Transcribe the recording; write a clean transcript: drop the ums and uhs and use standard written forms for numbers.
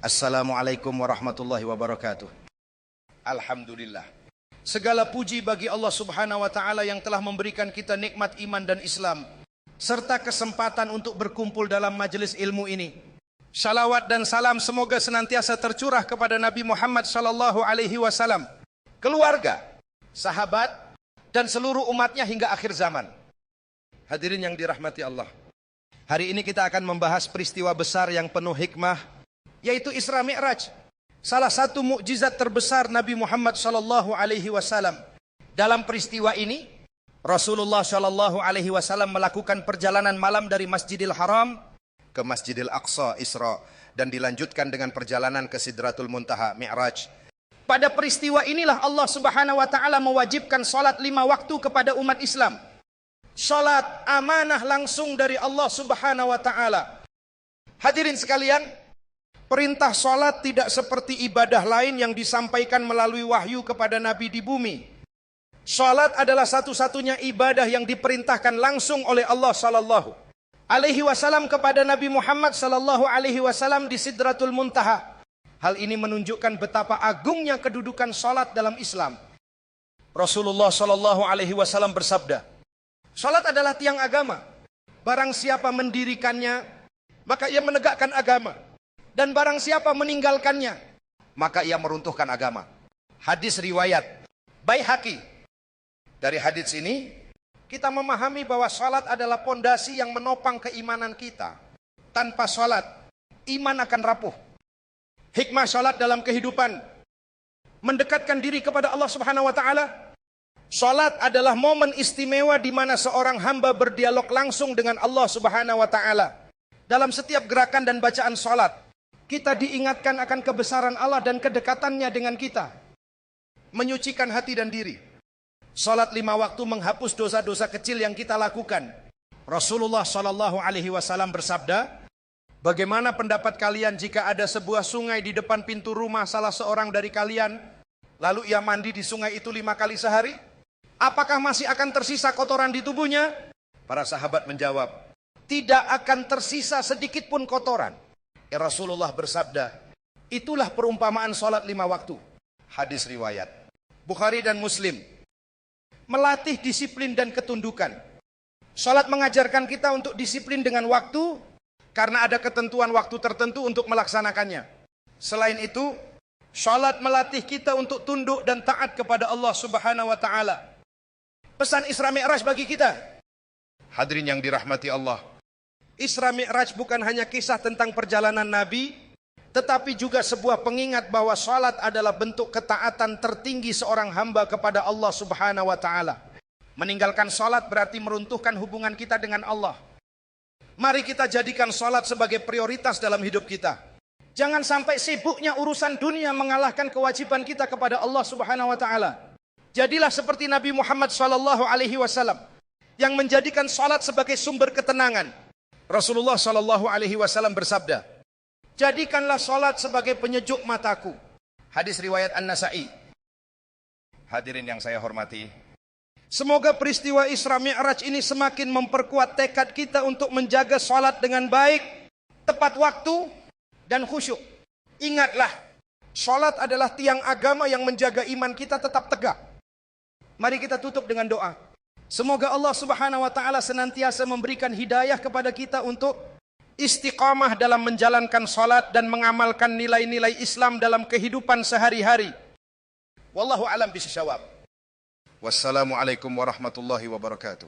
Assalamualaikum warahmatullahi wabarakatuh. Alhamdulillah. Segala puji bagi Allah Subhanahu wa taala yang telah memberikan kita nikmat iman dan Islam serta kesempatan untuk berkumpul dalam majelis ilmu ini. Shalawat dan salam semoga senantiasa tercurah kepada Nabi Muhammad sallallahu alaihi wasallam, keluarga, sahabat dan seluruh umatnya hingga akhir zaman. Hadirin yang dirahmati Allah. Hari ini kita akan membahas peristiwa besar yang penuh hikmah, yaitu Isra Mi'raj. Salah satu mukjizat terbesar Nabi Muhammad sallallahu alaihi wasallam. Dalam peristiwa ini, Rasulullah sallallahu alaihi wasallam melakukan perjalanan malam dari Masjidil Haram ke Masjidil Aqsa, Isra, dan dilanjutkan dengan perjalanan ke Sidratul Muntaha, Mi'raj. Pada peristiwa inilah Allah Subhanahu wa taala mewajibkan salat 5 waktu kepada umat Islam. Salat amanah langsung dari Allah Subhanahu wa taala. Hadirin sekalian, perintah salat tidak seperti ibadah lain yang disampaikan melalui wahyu kepada Nabi di bumi. Salat adalah satu-satunya ibadah yang diperintahkan langsung oleh Allah sallallahu alaihi wasallam kepada Nabi Muhammad sallallahu alaihi wasallam di Sidratul Muntaha. Hal ini menunjukkan betapa agungnya kedudukan salat dalam Islam. Rasulullah sallallahu alaihi wasallam bersabda, salat adalah tiang agama. Barang siapa mendirikannya, maka ia menegakkan agama. Dan barang siapa meninggalkannya, maka ia meruntuhkan agama. Hadis riwayat Baihaqi. Dari hadis ini, kita memahami bahwa salat adalah pondasi yang menopang keimanan kita. Tanpa salat, iman akan rapuh. Hikmah salat dalam kehidupan, mendekatkan diri kepada Allah Subhanahu wa taala. Salat adalah momen istimewa di mana seorang hamba berdialog langsung dengan Allah Subhanahu wa taala. Dalam setiap gerakan dan bacaan salat, kita diingatkan akan kebesaran Allah dan kedekatannya dengan kita. Menyucikan hati dan diri. Salat 5 waktu menghapus dosa-dosa kecil yang kita lakukan. Rasulullah sallallahu alaihi wasallam bersabda, bagaimana pendapat kalian jika ada sebuah sungai di depan pintu rumah salah seorang dari kalian, lalu ia mandi di sungai itu 5 kali sehari? Apakah masih akan tersisa kotoran di tubuhnya? Para sahabat menjawab, tidak akan tersisa sedikit pun kotoran. Rasulullah bersabda, itulah perumpamaan salat 5 waktu. Hadis riwayat Bukhari dan Muslim. Melatih disiplin dan ketundukan. Salat mengajarkan kita untuk disiplin dengan waktu, karena ada ketentuan waktu tertentu untuk melaksanakannya. Selain itu, salat melatih kita untuk tunduk dan taat kepada Allah Subhanahu wa taala. Pesan Isra Mi'raj bagi kita. Hadirin yang dirahmati Allah, Isra Mi'raj bukan hanya kisah tentang perjalanan Nabi, tetapi juga sebuah pengingat bahwa salat adalah bentuk ketaatan tertinggi seorang hamba kepada Allah Subhanahu wa taala. Meninggalkan salat berarti meruntuhkan hubungan kita dengan Allah. Mari kita jadikan salat sebagai prioritas dalam hidup kita. Jangan sampai sibuknya urusan dunia mengalahkan kewajiban kita kepada Allah Subhanahu wa taala. Jadilah seperti Nabi Muhammad sallallahu alaihi wasallam yang menjadikan salat sebagai sumber ketenangan. Rasulullah sallallahu alaihi wasallam bersabda, jadikanlah salat sebagai penyejuk mataku. Hadis riwayat An-Nasa'i. Hadirin yang saya hormati, semoga peristiwa Isra Mi'raj ini semakin memperkuat tekad kita untuk menjaga salat dengan baik, tepat waktu, dan khusyuk. Ingatlah, salat adalah tiang agama yang menjaga iman kita tetap tegak. Mari kita tutup dengan doa. Semoga Allah Subhanahu wa taala senantiasa memberikan hidayah kepada kita untuk istiqamah dalam menjalankan salat dan mengamalkan nilai-nilai Islam dalam kehidupan sehari-hari. Wallahu a'lam bishawab. Wassalamualaikum warahmatullahi wabarakatuh.